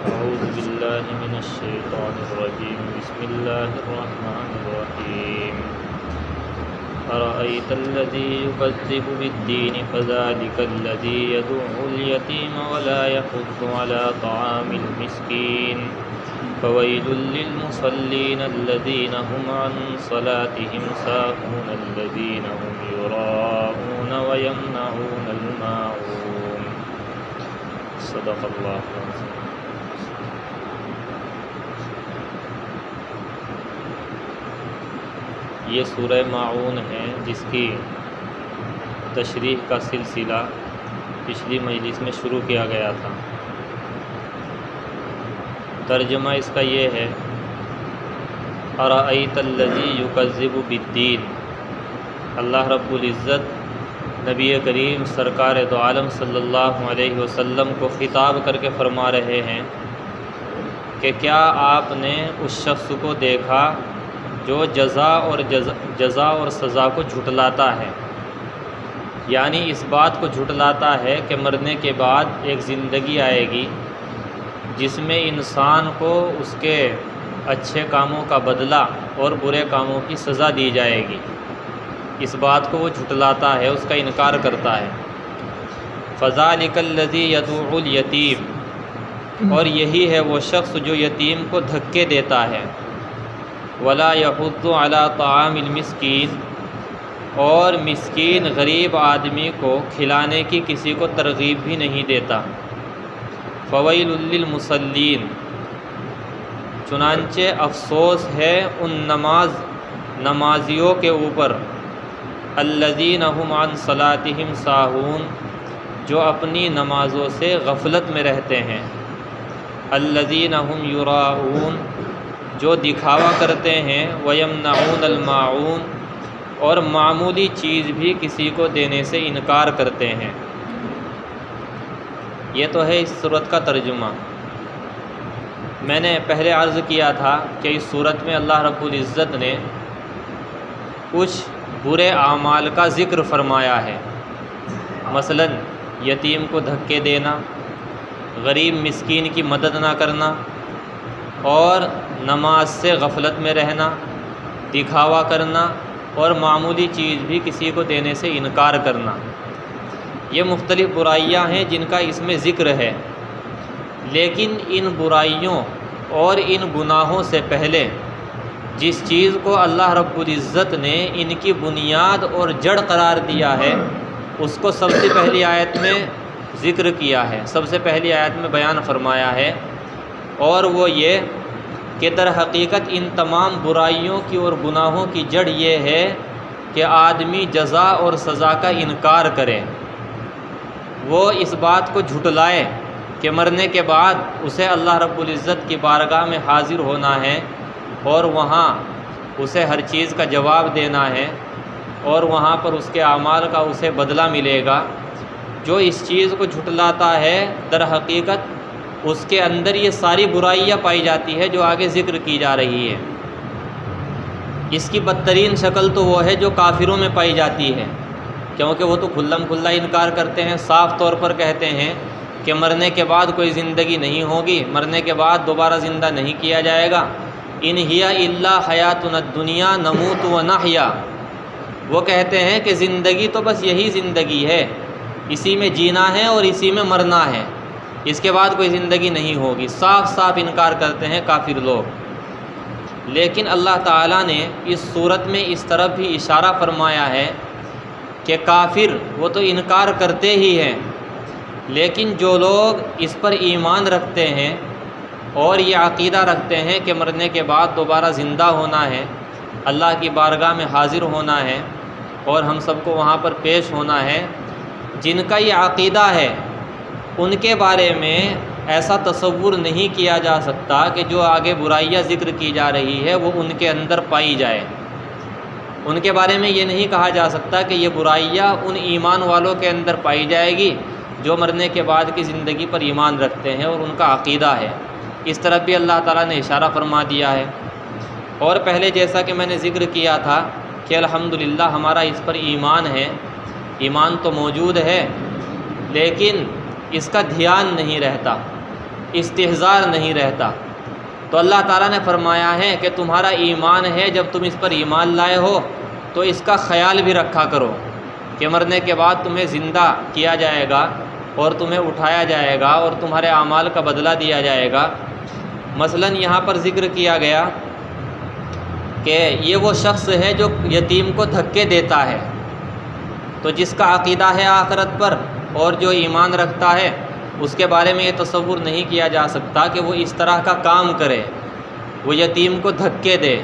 أعوذ بالله من الشيطان الرجيم بسم الله الرحمن الرحيم أرأيت الذي يكذب بالدين فذلك الذي يدعو اليتيم ولا يحض على طعام المسكين فويل للمصلين الذين هم عن صلاتهم ساهون الذين هم يراءون ويمنعون الماعون صدق الله العظيم. یہ سورہ ماعون ہے جس کی تشریح کا سلسلہ پچھلی مجلس میں شروع کیا گیا تھا. ترجمہ اس کا یہ ہے: ارأیت الذی یکذب بالدین. اللہ رب العزت نبی کریم سرکار دو عالم صلی اللہ علیہ وسلم کو خطاب کر کے فرما رہے ہیں کہ کیا آپ نے اس شخص کو دیکھا جو جزا اور سزا کو جھٹلاتا ہے، یعنی اس بات کو جھٹلاتا ہے کہ مرنے کے بعد ایک زندگی آئے گی جس میں انسان کو اس کے اچھے کاموں کا بدلہ اور برے کاموں کی سزا دی جائے گی. اس بات کو وہ جھٹلاتا ہے، اس کا انکار کرتا ہے. فذلک الذی یدعو الیتیم، اور یہی ہے وہ شخص جو یتیم کو دھکے دیتا ہے. ولا یحض علی طعام المسکین، اور مسکین غریب آدمی کو کھلانے کی کسی کو ترغیب بھی نہیں دیتا. فویل للمصلین، چنانچہ افسوس ہے ان نمازیوں کے اوپر، الذین هم عن صلاتهم ساہون، جو اپنی نمازوں سے غفلت میں رہتے ہیں. الذین هم یراؤون، جو دکھاوا کرتے ہیں. ویمنعون الماعون، اور معمولی چیز بھی کسی کو دینے سے انکار کرتے ہیں. یہ تو ہے اس صورت کا ترجمہ. میں نے پہلے عرض کیا تھا کہ اس صورت میں اللہ رب العزت نے کچھ برے اعمال کا ذکر فرمایا ہے. مثلا یتیم کو دھکے دینا، غریب مسکین کی مدد نہ کرنا، اور نماز سے غفلت میں رہنا، دکھاوا کرنا، اور معمولی چیز بھی کسی کو دینے سے انکار کرنا. یہ مختلف برائیاں ہیں جن کا اس میں ذکر ہے. لیکن ان برائیوں اور ان گناہوں سے پہلے جس چیز کو اللہ رب العزت نے ان کی بنیاد اور جڑ قرار دیا ہے، اس کو سب سے پہلی آیت میں ذکر کیا ہے، سب سے پہلی آیت میں بیان فرمایا ہے. اور وہ یہ کہ در حقیقت ان تمام برائیوں کی اور گناہوں کی جڑ یہ ہے کہ آدمی جزا اور سزا کا انکار کرے. وہ اس بات کو جھٹلائے کہ مرنے کے بعد اسے اللہ رب العزت کی بارگاہ میں حاضر ہونا ہے، اور وہاں اسے ہر چیز کا جواب دینا ہے، اور وہاں پر اس کے اعمال کا اسے بدلہ ملے گا. جو اس چیز کو جھٹلاتا ہے در حقیقت اس کے اندر یہ ساری برائیاں پائی جاتی ہے جو آگے ذکر کی جا رہی ہے. اس کی بدترین شکل تو وہ ہے جو کافروں میں پائی جاتی ہے، کیونکہ وہ تو کھلم کھلا انکار کرتے ہیں، صاف طور پر کہتے ہیں کہ مرنے کے بعد کوئی زندگی نہیں ہوگی، مرنے کے بعد دوبارہ زندہ نہیں کیا جائے گا. ان ہی الا حیاتنا الدنیا نموت و نحیا، وہ کہتے ہیں کہ زندگی تو بس یہی زندگی ہے، اسی میں جینا ہے اور اسی میں مرنا ہے، اس کے بعد کوئی زندگی نہیں ہوگی. صاف صاف انکار کرتے ہیں کافر لوگ. لیکن اللہ تعالیٰ نے اس صورت میں اس طرف بھی اشارہ فرمایا ہے کہ کافر وہ تو انکار کرتے ہی ہیں، لیکن جو لوگ اس پر ایمان رکھتے ہیں اور یہ عقیدہ رکھتے ہیں کہ مرنے کے بعد دوبارہ زندہ ہونا ہے، اللہ کی بارگاہ میں حاضر ہونا ہے، اور ہم سب کو وہاں پر پیش ہونا ہے، جن کا یہ عقیدہ ہے ان کے بارے میں ایسا تصور نہیں کیا جا سکتا کہ جو آگے برائیاں ذکر کی جا رہی ہے وہ ان کے اندر پائی جائے. ان کے بارے میں یہ نہیں کہا جا سکتا کہ یہ برائیاں ان ایمان والوں کے اندر پائی جائے گی جو مرنے کے بعد کی زندگی پر ایمان رکھتے ہیں اور ان کا عقیدہ ہے. اس طرف بھی اللہ تعالیٰ نے اشارہ فرما دیا ہے. اور پہلے جیسا کہ میں نے ذکر کیا تھا کہ الحمدللہ ہمارا اس پر ایمان ہے، ایمان تو موجود ہے لیکن اس کا دھیان نہیں رہتا. استحضار نہیں رہتا۔ تو اللہ تعالیٰ نے فرمایا ہے کہ تمہارا ایمان ہے، جب تم اس پر ایمان لائے ہو تو اس کا خیال بھی رکھا کرو کہ مرنے کے بعد تمہیں زندہ کیا جائے گا اور تمہیں اٹھایا جائے گا اور تمہارے اعمال کا بدلہ دیا جائے گا۔ مثلاً یہاں پر ذکر کیا گیا کہ یہ وہ شخص ہے جو یتیم کو دھکے دیتا ہے، تو جس کا عقیدہ ہے آخرت پر اور جو ایمان رکھتا ہے اس کے بارے میں یہ تصور نہیں کیا جا سکتا کہ وہ اس طرح کا کام کرے، وہ یتیم کو دھکے دے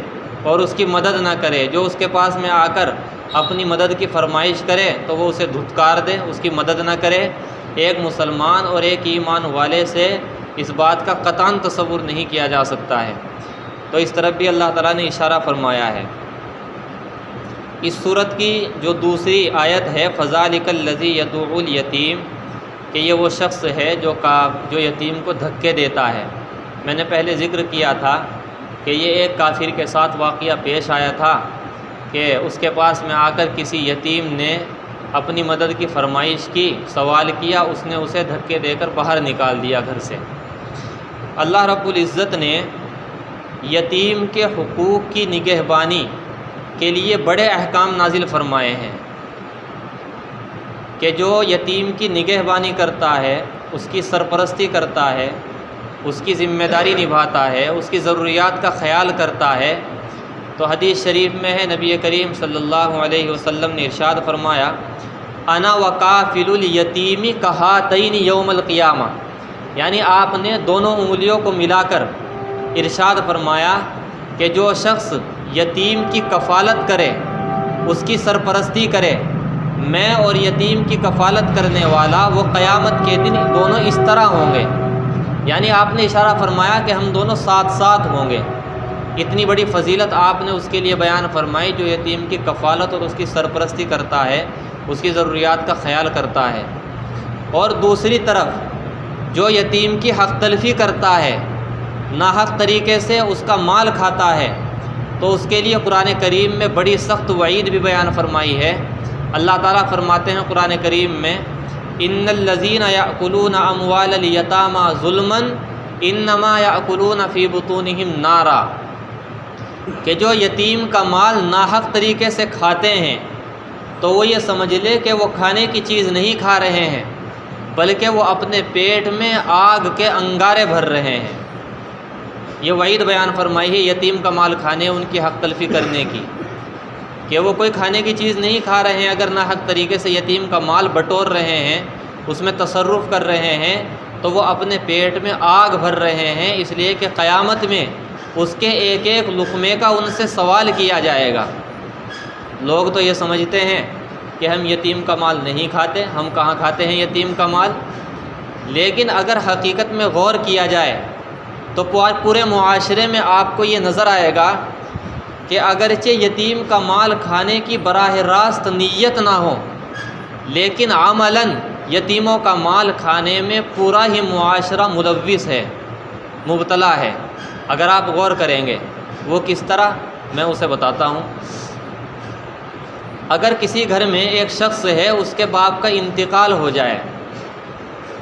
اور اس کی مدد نہ کرے، جو اس کے پاس میں آ کر اپنی مدد کی فرمائش کرے تو وہ اسے دھتکار دے، اس کی مدد نہ کرے۔ ایک مسلمان اور ایک ایمان والے سے اس بات کا قطعاً تصور نہیں کیا جا سکتا ہے۔ تو اس طرف بھی اللہ تعالیٰ نے اشارہ فرمایا ہے۔ اس صورت کی جو دوسری آیت ہے فَذَلِكَ الَّذِي يَدُعُّ الْيَتِيمَ، کہ یہ وہ شخص ہے جو یتیم کو دھکے دیتا ہے۔ میں نے پہلے ذکر کیا تھا کہ یہ ایک کافر کے ساتھ واقعہ پیش آیا تھا کہ اس کے پاس میں آ کر کسی یتیم نے اپنی مدد کی فرمائش کی، سوال کیا، اس نے اسے دھکے دے کر باہر نکال دیا گھر سے۔ اللہ رب العزت نے یتیم کے حقوق کی نگہبانی کے لیے بڑے احکام نازل فرمائے ہیں کہ جو یتیم کی نگہبانی کرتا ہے، اس کی سرپرستی کرتا ہے، اس کی ذمہ داری نبھاتا ہے، اس کی ضروریات کا خیال کرتا ہے، تو حدیث شریف میں ہے نبی کریم صلی اللہ علیہ وسلم نے ارشاد فرمایا انا وکافل الیتیم کہاتین یوم القیامہ، یعنی آپ نے دونوں انگلیوں کو ملا کر ارشاد فرمایا کہ جو شخص یتیم کی کفالت کرے، اس کی سرپرستی کرے، میں اور یتیم کی کفالت کرنے والا وہ قیامت کے دن دونوں اس طرح ہوں گے۔ یعنی آپ نے اشارہ فرمایا کہ ہم دونوں ساتھ ساتھ ہوں گے۔ اتنی بڑی فضیلت آپ نے اس کے لیے بیان فرمائی جو یتیم کی کفالت اور اس کی سرپرستی کرتا ہے، اس کی ضروریات کا خیال کرتا ہے۔ اور دوسری طرف جو یتیم کی حق تلفی کرتا ہے، ناحق طریقے سے اس کا مال کھاتا ہے، تو اس کے لیے قرآن کریم میں بڑی سخت وعید بھی بیان فرمائی ہے۔ اللہ تعالیٰ فرماتے ہیں قرآن کریم میں ان الذین یأکلون اموال الیتامی ظلما انما یأکلون فی بطونہم نارا، کہ جو یتیم کا مال ناحق طریقے سے کھاتے ہیں تو وہ یہ سمجھ لے کہ وہ کھانے کی چیز نہیں کھا رہے ہیں بلکہ وہ اپنے پیٹ میں آگ کے انگارے بھر رہے ہیں۔ یہ وعید بیان فرمائی ہے یتیم کا مال کھانے، ان کی حق تلفی کرنے کی، کہ وہ کوئی کھانے کی چیز نہیں کھا رہے ہیں، اگر ناحق طریقے سے یتیم کا مال بٹور رہے ہیں، اس میں تصرف کر رہے ہیں، تو وہ اپنے پیٹ میں آگ بھر رہے ہیں، اس لیے کہ قیامت میں اس کے ایک ایک لقمے کا ان سے سوال کیا جائے گا۔ لوگ تو یہ سمجھتے ہیں کہ ہم یتیم کا مال نہیں کھاتے، ہم کہاں کھاتے ہیں یتیم کا مال، لیکن اگر حقیقت میں غور کیا جائے تو پورے معاشرے میں آپ کو یہ نظر آئے گا کہ اگرچہ یتیم کا مال کھانے کی براہ راست نیت نہ ہو، لیکن عملاً یتیموں کا مال کھانے میں پورا ہی معاشرہ ملوث ہے، مبتلا ہے۔ اگر آپ غور کریں گے وہ کس طرح، میں اسے بتاتا ہوں۔ اگر کسی گھر میں ایک شخص ہے، اس کے باپ کا انتقال ہو جائے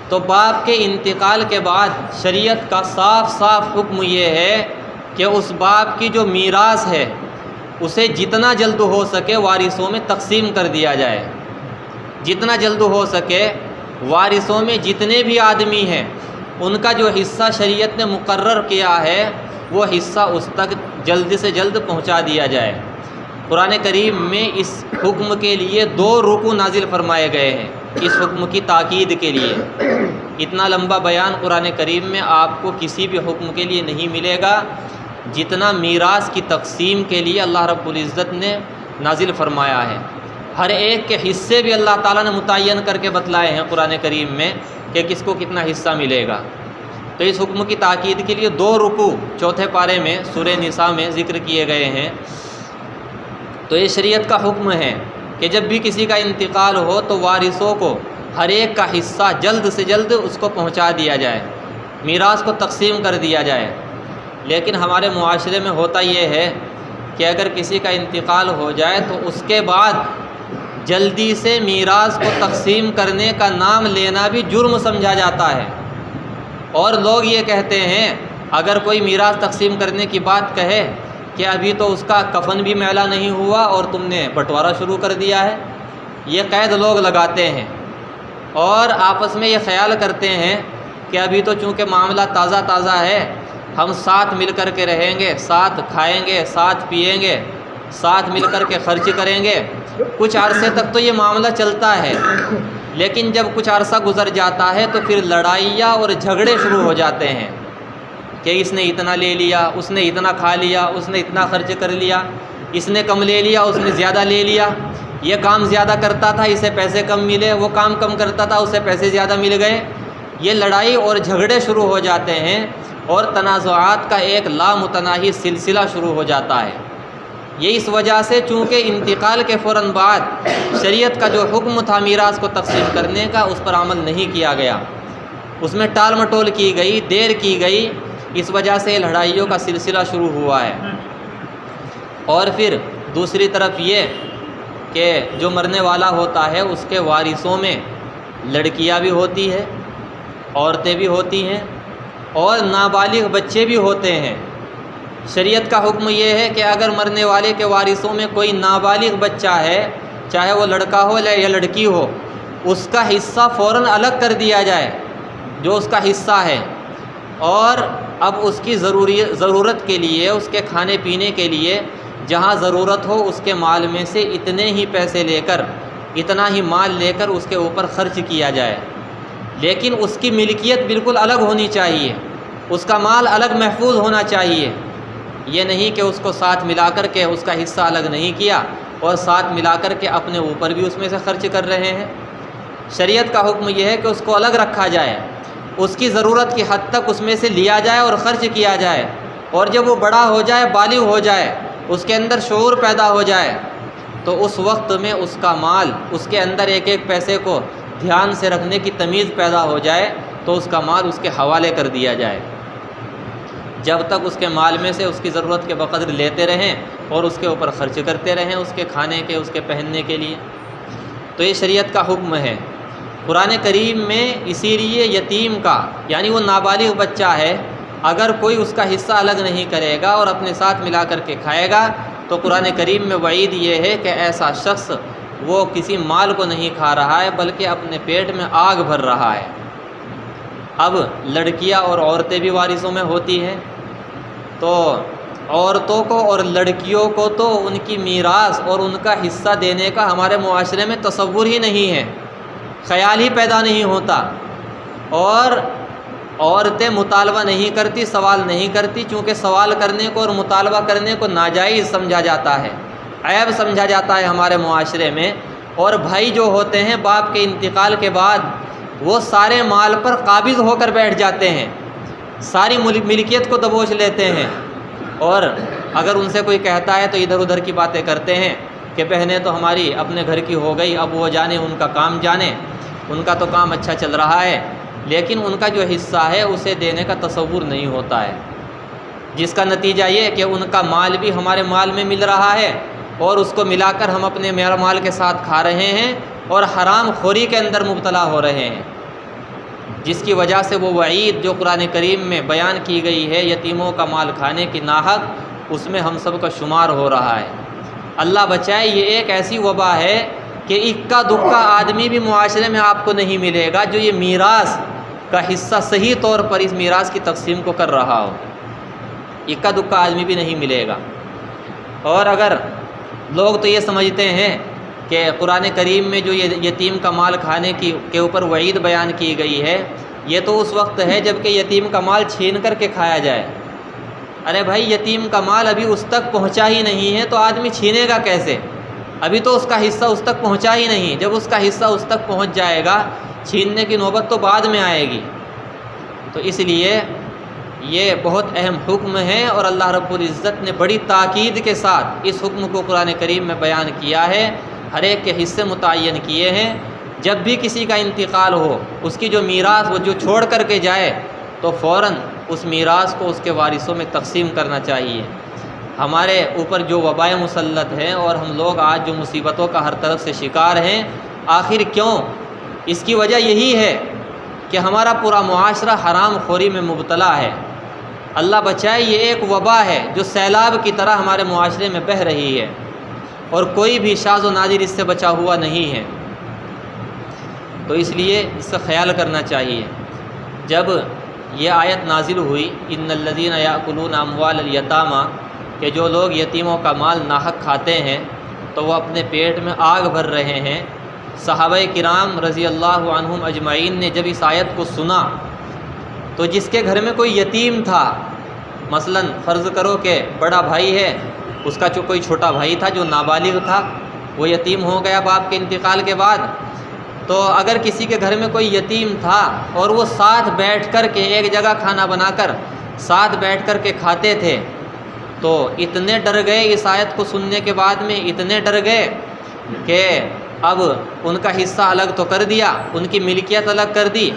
تو باپ کے انتقال کے بعد شریعت کا صاف صاف حکم یہ ہے کہ اس باپ کی جو میراث ہے اسے جتنا جلد ہو سکے وارثوں میں تقسیم کر دیا جائے، جتنا جلد ہو سکے وارثوں میں جتنے بھی آدمی ہیں ان کا جو حصہ شریعت نے مقرر کیا ہے وہ حصہ اس تک جلد سے جلد پہنچا دیا جائے۔ قرآن کریم میں اس حکم کے لیے 2 رکوع نازل فرمائے گئے ہیں، اس حکم کی تاکید کے لیے۔ اتنا لمبا بیان قرآن کریم میں آپ کو کسی بھی حکم کے لیے نہیں ملے گا جتنا میراث کی تقسیم کے لیے اللہ رب العزت نے نازل فرمایا ہے۔ ہر ایک کے حصے بھی اللہ تعالیٰ نے متعین کر کے بتلائے ہیں قرآن کریم میں کہ کس کو کتنا حصہ ملے گا۔ تو اس حکم کی تاکید کے لیے 2 رکوع 4 پارے میں سورہ نساء میں ذکر کیے گئے ہیں۔ تو یہ شریعت کا حکم ہے کہ جب بھی کسی کا انتقال ہو تو وارثوں کو ہر ایک کا حصہ جلد سے جلد اس کو پہنچا دیا جائے، میراث کو تقسیم کر دیا جائے۔ لیکن ہمارے معاشرے میں ہوتا یہ ہے کہ اگر کسی کا انتقال ہو جائے تو اس کے بعد جلدی سے میراث کو تقسیم کرنے کا نام لینا بھی جرم سمجھا جاتا ہے۔ اور لوگ یہ کہتے ہیں اگر کوئی میراث تقسیم کرنے کی بات کہے کہ ابھی تو اس کا کفن بھی میلا نہیں ہوا اور تم نے بٹوارا شروع کر دیا ہے، یہ قید لوگ لگاتے ہیں اور آپس میں یہ خیال کرتے ہیں کہ ابھی تو چونکہ معاملہ تازہ تازہ ہے، ہم ساتھ مل کر کے رہیں گے، ساتھ کھائیں گے، ساتھ پئیں گے، ساتھ مل کر کے خرچ کریں گے، کچھ عرصے تک تو یہ معاملہ چلتا ہے، لیکن جب کچھ عرصہ گزر جاتا ہے تو پھر لڑائیاں اور جھگڑے شروع ہو جاتے ہیں کہ اس نے اتنا لے لیا، اس نے اتنا کھا لیا، اس نے اتنا خرچ کر لیا، اس نے کم لے لیا، اس نے زیادہ لے لیا، یہ کام زیادہ کرتا تھا اسے پیسے کم ملے، وہ کام کم کرتا تھا اسے پیسے زیادہ مل گئے، یہ لڑائی اور جھگڑے شروع ہو جاتے ہیں اور تنازعات کا ایک لامتناہی سلسلہ شروع ہو جاتا ہے۔ یہ اس وجہ سے چونکہ انتقال کے فوراً بعد شریعت کا جو حکم تھا میراث کو تقسیم کرنے کا اس پر عمل نہیں کیا گیا، اس میں ٹال مٹول کی گئی، دیر کی گئی، اس وجہ سے لڑائیوں کا سلسلہ شروع ہوا ہے۔ اور پھر دوسری طرف یہ کہ جو مرنے والا ہوتا ہے اس کے وارثوں میں لڑکیاں بھی ہوتی ہے، عورتیں بھی ہوتی ہیں اور نابالغ بچے بھی ہوتے ہیں۔ شریعت کا حکم یہ ہے کہ اگر مرنے والے کے وارثوں میں کوئی نابالغ بچہ ہے، چاہے وہ لڑکا ہو یا لڑکی ہو، اس کا حصہ فوراً الگ کر دیا جائے جو اس کا حصہ ہے، اور اب اس کی ضرورت کے لیے، اس کے کھانے پینے کے لیے جہاں ضرورت ہو اس کے مال میں سے اتنے ہی پیسے لے کر، اتنا ہی مال لے کر اس کے اوپر خرچ کیا جائے، لیکن اس کی ملکیت بالکل الگ ہونی چاہیے، اس کا مال الگ محفوظ ہونا چاہیے۔ یہ نہیں کہ اس کو ساتھ ملا کر کے اس کا حصہ الگ نہیں کیا اور ساتھ ملا کر کے اپنے اوپر بھی اس میں سے خرچ کر رہے ہیں۔ شریعت کا حکم یہ ہے کہ اس کو الگ رکھا جائے، اس کی ضرورت کی حد تک اس میں سے لیا جائے اور خرچ کیا جائے، اور جب وہ بڑا ہو جائے، بالغ ہو جائے، اس کے اندر شعور پیدا ہو جائے، تو اس وقت میں اس کا مال، اس کے اندر ایک ایک پیسے کو دھیان سے رکھنے کی تمیز پیدا ہو جائے تو اس کا مال اس کے حوالے کر دیا جائے، جب تک اس کے مال میں سے اس کی ضرورت کے بقدر لیتے رہیں اور اس کے اوپر خرچ کرتے رہیں، اس کے کھانے کے، اس کے پہننے کے لیے۔ تو یہ شریعت کا حکم ہے۔ قرآن کریم میں اسی لیے یتیم کا، یعنی وہ نابالغ بچہ ہے، اگر کوئی اس کا حصہ الگ نہیں کرے گا اور اپنے ساتھ ملا کر کے کھائے گا تو قرآن کریم میں وعید یہ ہے کہ ایسا شخص وہ کسی مال کو نہیں کھا رہا ہے بلکہ اپنے پیٹ میں آگ بھر رہا ہے۔ اب لڑکیاں اور عورتیں بھی وارثوں میں ہوتی ہیں، تو عورتوں کو اور لڑکیوں کو تو ان کی میراث اور ان کا حصہ دینے کا ہمارے معاشرے میں تصور ہی نہیں ہے، خیال ہی پیدا نہیں ہوتا، اور عورتیں مطالبہ نہیں کرتی، سوال نہیں کرتی، چونکہ سوال کرنے کو اور مطالبہ کرنے کو ناجائز سمجھا جاتا ہے، عیب سمجھا جاتا ہے ہمارے معاشرے میں۔ اور بھائی جو ہوتے ہیں باپ کے انتقال کے بعد وہ سارے مال پر قابض ہو کر بیٹھ جاتے ہیں، ساری ملکیت کو دبوچ لیتے ہیں، اور اگر ان سے کوئی کہتا ہے تو ادھر ادھر کی باتیں کرتے ہیں کہ بہنیں تو ہماری اپنے گھر کی ہو گئی، اب وہ جانے ان کا کام جانے، ان کا تو کام اچھا چل رہا ہے، لیکن ان کا جو حصہ ہے اسے دینے کا تصور نہیں ہوتا ہے، جس کا نتیجہ یہ کہ ان کا مال بھی ہمارے مال میں مل رہا ہے اور اس کو ملا کر ہم اپنے مال کے ساتھ کھا رہے ہیں اور حرام خوری کے اندر مبتلا ہو رہے ہیں، جس کی وجہ سے وہ وعید جو قرآن کریم میں بیان کی گئی ہے یتیموں کا مال کھانے کی ناحق، اس میں ہم سب کا شمار ہو رہا ہے۔ اللہ بچائے، یہ ایک ایسی وبا ہے کہ اکا دکا آدمی بھی معاشرے میں آپ کو نہیں ملے گا جو یہ میراث کا حصہ صحیح طور پر اس میراث کی تقسیم کو کر رہا ہو، اکا دکا آدمی بھی نہیں ملے گا۔ اور اگر لوگ تو یہ سمجھتے ہیں کہ قرآن کریم میں جو یہ یتیم کا مال کھانے کے اوپر وعید بیان کی گئی ہے، یہ تو اس وقت ہے جب کہ یتیم کا مال چھین کر کے کھایا جائے۔ ارے بھائی، یتیم کا مال ابھی اس تک پہنچا ہی نہیں ہے تو آدمی چھینے گا کیسے؟ ابھی تو اس کا حصہ اس تک پہنچا ہی نہیں، جب اس کا حصہ اس تک پہنچ جائے گا چھیننے کی نوبت تو بعد میں آئے گی۔ تو اس لیے یہ بہت اہم حکم ہے اور اللہ رب العزت نے بڑی تاکید کے ساتھ اس حکم کو قرآن کریم میں بیان کیا ہے، ہر ایک کے حصے متعین کیے ہیں۔ جب بھی کسی کا انتقال ہو، اس کی جو میراث وہ جو چھوڑ کر کے جائے تو فوراً اس میراث کو اس کے وارثوں میں تقسیم کرنا چاہیے۔ ہمارے اوپر جو وبائیں مسلط ہیں اور ہم لوگ آج جو مصیبتوں کا ہر طرف سے شکار ہیں، آخر کیوں؟ اس کی وجہ یہی ہے کہ ہمارا پورا معاشرہ حرام خوری میں مبتلا ہے۔ اللہ بچائے، یہ ایک وبا ہے جو سیلاب کی طرح ہمارے معاشرے میں بہہ رہی ہے، اور کوئی بھی شاذ و نادر اس سے بچا ہوا نہیں ہے۔ تو اس لیے اس کا خیال کرنا چاہیے۔ جب یہ آیت نازل ہوئی، ان الذین یأکلون اموال الیتامی، کہ جو لوگ یتیموں کا مال ناحق کھاتے ہیں تو وہ اپنے پیٹ میں آگ بھر رہے ہیں، صحابہ کرام رضی اللہ عنہم اجمعین نے جب اس آیت کو سنا تو جس کے گھر میں کوئی یتیم تھا، مثلا فرض کرو کہ بڑا بھائی ہے، اس کا جو کوئی چھوٹا بھائی تھا جو نابالغ تھا، وہ یتیم ہو گیا باپ کے انتقال کے بعد، تو اگر کسی کے گھر میں کوئی یتیم تھا اور وہ ساتھ بیٹھ کر کے ایک جگہ کھانا بنا کر ساتھ بیٹھ کر کے کھاتے تھے، تو اتنے ڈر گئے اس آیت کو سننے کے بعد میں، اتنے ڈر گئے کہ اب ان کا حصہ الگ تو کر دیا، ان کی ملکیت الگ کر دی،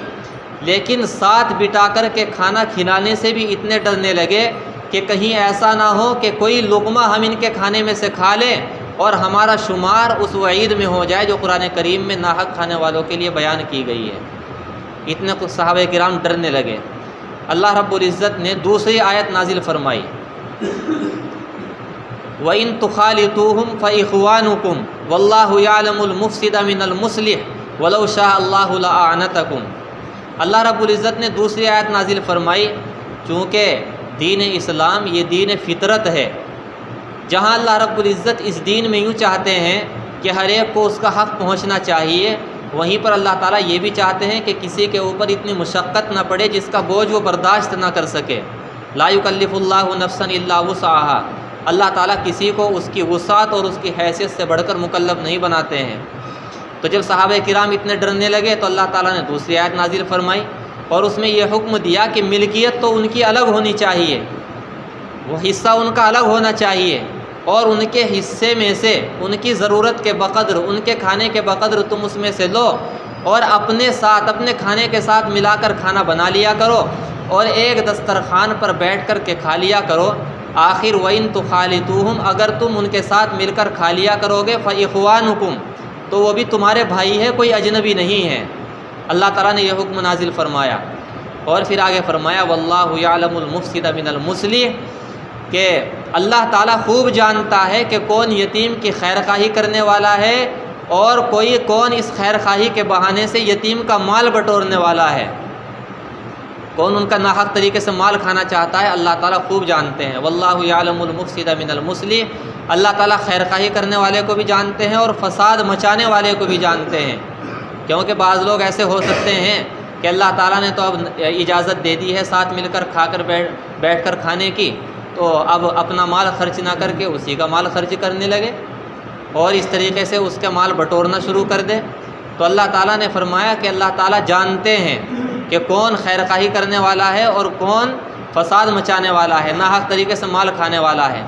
لیکن ساتھ بٹا کر کے کھانا کھلانے سے بھی اتنے ڈرنے لگے کہ کہیں ایسا نہ ہو کہ کوئی لقمہ ہم ان کے کھانے میں سے کھا لیں اور ہمارا شمار اس وعید میں ہو جائے جو قرآن کریم میں ناحق کھانے والوں کے لیے بیان کی گئی ہے۔ اتنے کچھ صحابہ کرام ڈرنے لگے۔ اللہ رب العزت نے دوسری آیت نازل فرمائی، وَإِن تُخَالِطُوهُمْ فَإِخْوَانُكُمْ وَاللَّهُ يَعْلَمُ الْمُفْسِدَ مِنَ الْمُصْلِحِ وَلَوْ شَاءَ اللَّهُ لَأَعْنَتَكُمْ۔ اللہ رب العزت نے دوسری آیت نازل فرمائی، چونکہ دین اسلام یہ دین فطرت ہے، جہاں اللہ رب العزت اس دین میں یوں چاہتے ہیں کہ ہر ایک کو اس کا حق پہنچنا چاہیے، وہیں پر اللہ تعالیٰ یہ بھی چاہتے ہیں کہ کسی کے اوپر اتنی مشقت نہ پڑے جس کا بوجھ وہ برداشت نہ کر سکے۔ لا یکلف اللہ نفسا الا وسعها، اللہ تعالیٰ کسی کو اس کی وسعت اور اس کی حیثیت سے بڑھ کر مکلف نہیں بناتے ہیں۔ تو جب صحابہ کرام اتنے ڈرنے لگے تو اللہ تعالیٰ نے دوسری آیت نازل فرمائی اور اس میں یہ حکم دیا کہ ملکیت تو ان کی الگ ہونی چاہیے، وہ حصہ ان کا الگ ہونا چاہیے، اور ان کے حصے میں سے ان کی ضرورت کے بقدر، ان کے کھانے کے بقدر تم اس میں سے لو، اور اپنے ساتھ اپنے کھانے کے ساتھ ملا کر کھانا بنا لیا کرو اور ایک دسترخوان پر بیٹھ کر کے کھا لیا کرو۔ آخر وَإِن تُخَالِطُوهُمْ، اگر تم ان کے ساتھ مل کر کھا لیا کرو گے، فَإِخْوَانُكُمْ، تو وہ بھی تمہارے بھائی ہے، کوئی اجنبی نہیں ہے۔ اللہ تعالیٰ نے یہ حکم نازل فرمایا، اور پھر آگے فرمایا وَاللَّهُ يَعْلَمُ الْمُفْسِدَ مِنَ الْمُصْلِحِ، کہ اللہ تعالیٰ خوب جانتا ہے کہ کون یتیم کی خیر خواہی کرنے والا ہے اور کون اس خیر خواہی کے بہانے سے یتیم کا مال بٹورنے والا ہے، کون ان کا ناحق طریقے سے مال کھانا چاہتا ہے، اللہ تعالیٰ خوب جانتے ہیں۔ واللہ یعلم المفسد من المصلح، اللہ تعالیٰ خیر خواہی کرنے والے کو بھی جانتے ہیں اور فساد مچانے والے کو بھی جانتے ہیں، کیونکہ بعض لوگ ایسے ہو سکتے ہیں کہ اللہ تعالیٰ نے تو اب اجازت دے دی ہے ساتھ مل کر کھا کر بیٹھ کر کھانے کی، تو اب اپنا مال خرچ نہ کر کے اسی کا مال خرچ کرنے لگے اور اس طریقے سے اس کا مال بٹورنا شروع کر دے۔ تو اللہ تعالیٰ نے فرمایا کہ اللہ تعالیٰ جانتے ہیں کہ کون خیر خواہی کرنے والا ہے اور کون فساد مچانے والا ہے، ناحق طریقے سے مال کھانے والا ہے۔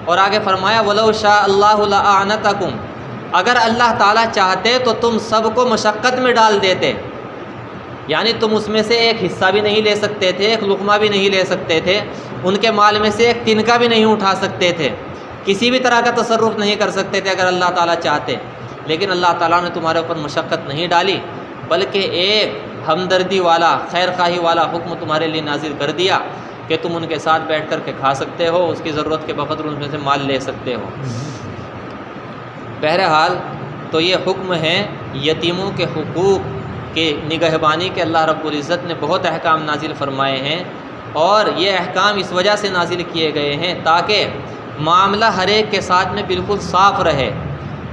اور آگے فرمایا وَلَوْ شَاءَ اللَّهُ لَأَعْنَتَكُمْ، اگر اللہ تعالیٰ چاہتے تو تم سب کو مشقت میں ڈال دیتے، یعنی تم اس میں سے ایک حصہ بھی نہیں لے سکتے تھے، ایک لقمہ بھی نہیں لے سکتے تھے، ان کے مال میں سے ایک تنکا بھی نہیں اٹھا سکتے تھے، کسی بھی طرح کا تصرف نہیں کر سکتے تھے اگر اللہ تعالیٰ چاہتے، لیکن اللہ تعالیٰ نے تمہارے اوپر مشقت نہیں ڈالی، بلکہ ایک ہمدردی والا خیر خواہی والا حکم تمہارے لیے نازل کر دیا کہ تم ان کے ساتھ بیٹھ کر کے کھا سکتے ہو، اس کی ضرورت کے بقدر ان میں سے مال لے سکتے ہو۔ بہرحال تو یہ حکم ہے یتیموں کے حقوق کے نگہبانی کے، اللہ رب العزت نے بہت احکام نازل فرمائے ہیں، اور یہ احکام اس وجہ سے نازل کیے گئے ہیں تاکہ معاملہ ہر ایک کے ساتھ میں بالکل صاف رہے،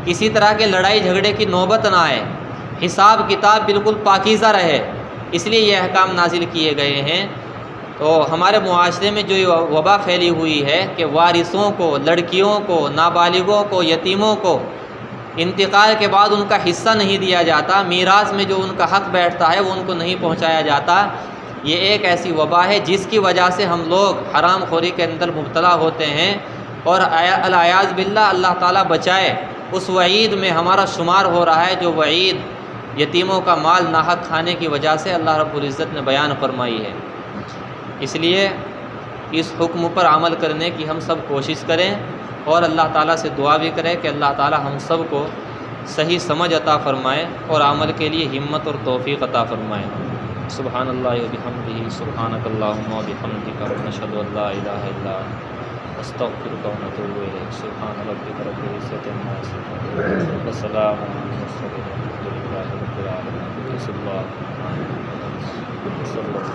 کسی طرح کے لڑائی جھگڑے کی نوبت نہ آئے، حساب کتاب بالکل پاکیزہ رہے، اس لیے یہ احکام نازل کیے گئے ہیں۔ تو ہمارے معاشرے میں جو یہ وبا پھیلی ہوئی ہے کہ وارثوں کو، لڑکیوں کو، نابالغوں کو، یتیموں کو انتقال کے بعد ان کا حصہ نہیں دیا جاتا، میراث میں جو ان کا حق بیٹھتا ہے وہ ان کو نہیں پہنچایا جاتا، یہ ایک ایسی وبا ہے جس کی وجہ سے ہم لوگ حرام خوری کے اندر مبتلا ہوتے ہیں، اور العیاذ باللہ اللہ تعالیٰ بچائے، اس وعید میں ہمارا شمار ہو رہا ہے جو وعید یتیموں کا مال ناحق کھانے کی وجہ سے اللہ رب العزت نے بیان فرمائی ہے۔ اس لیے اس حکم پر عمل کرنے کی ہم سب کوشش کریں، اور اللہ تعالیٰ سے دعا بھی کریں کہ اللہ تعالیٰ ہم سب کو صحیح سمجھ عطا فرمائے اور عمل کے لیے ہمت اور توفیق عطا فرمائے۔ سبحان اللہ و بحمدہ سبحانک اللہم و بحمدک نشہد ان لا الہ الا انت استغفرک و نتوب الیک سبحان ربک رب العزۃ عما یصفون وسلام علی المرسلین والحمد للہ رب العالمین صلی اللہ علیہ وسلم.